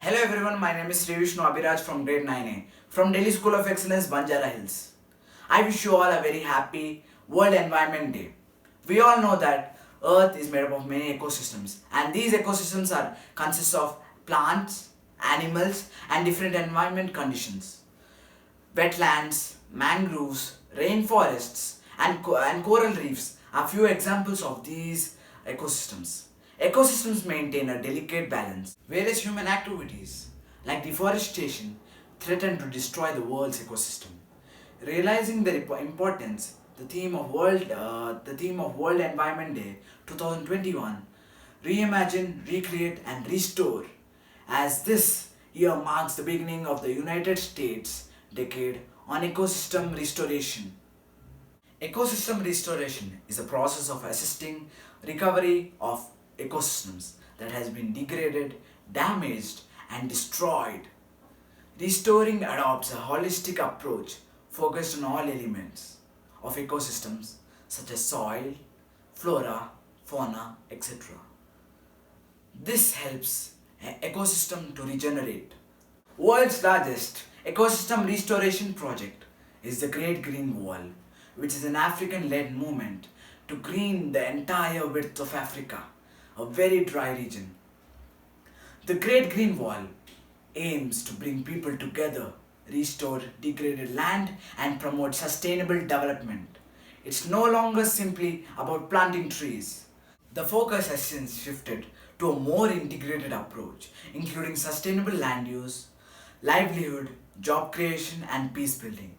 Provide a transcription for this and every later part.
Hello everyone, my name is Sri Abhiraj from grade 9A from Delhi School of Excellence, Banjara Hills. I wish you all a very happy World Environment Day. We all know that Earth is made up of many ecosystems, and these ecosystems consist of plants, animals and different environment conditions. Wetlands, mangroves, rainforests and coral reefs are few examples of these ecosystems. Ecosystems maintain a delicate balance. Various human activities like deforestation threaten to destroy the world's ecosystem. Realizing the importance, the theme of World Environment Day 2021, Reimagine, Recreate and Restore, as this year marks the beginning of the United States decade on ecosystem restoration. Ecosystem restoration is a process of assisting recovery of ecosystems that has been degraded, damaged and destroyed. Restoring adopts a holistic approach focused on all elements of ecosystems such as soil, flora, fauna, etc. This helps an ecosystem to regenerate. World's largest ecosystem restoration project is the Great Green Wall, which is an African-led movement to green the entire width of Africa, a very dry region. The Great Green Wall aims to bring people together, restore degraded land and promote sustainable development. It's no longer simply about planting trees. The focus has since shifted to a more integrated approach, including sustainable land use, livelihood, job creation and peace building.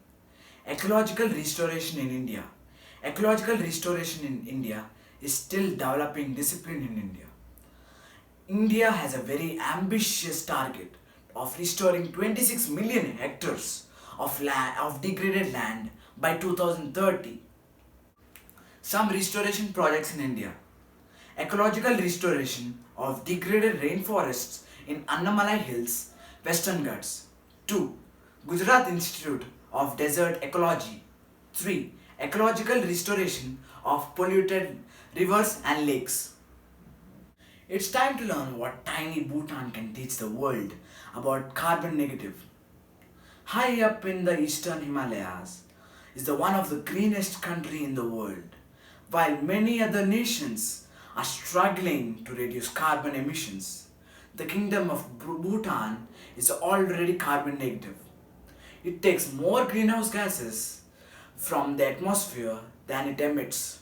Ecological restoration in India. Ecological restoration in India is still developing discipline in India. India has a very ambitious target of restoring 26 million hectares of degraded land by 2030. Some restoration projects in India. Ecological restoration of degraded rainforests in Annamalai Hills, Western Ghats. 2. Gujarat Institute of Desert Ecology. 3. Ecological restoration of polluted rivers and lakes. It's time to learn what tiny Bhutan can teach the world about carbon negative. High up in the eastern Himalayas is the one of the greenest country in the world, while many other nations are struggling to reduce carbon emissions. The kingdom of Bhutan is already carbon negative. It takes more greenhouse gases from the atmosphere than it emits.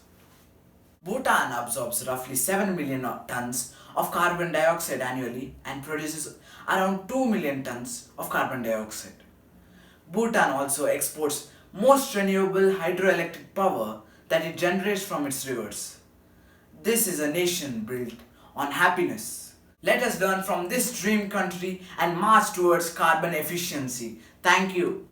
Bhutan absorbs roughly 7 million tons of carbon dioxide annually and produces around 2 million tons of carbon dioxide. Bhutan also exports most renewable hydroelectric power that it generates from its rivers. This is a nation built on happiness. Let us learn from this dream country and march towards carbon efficiency. Thank you.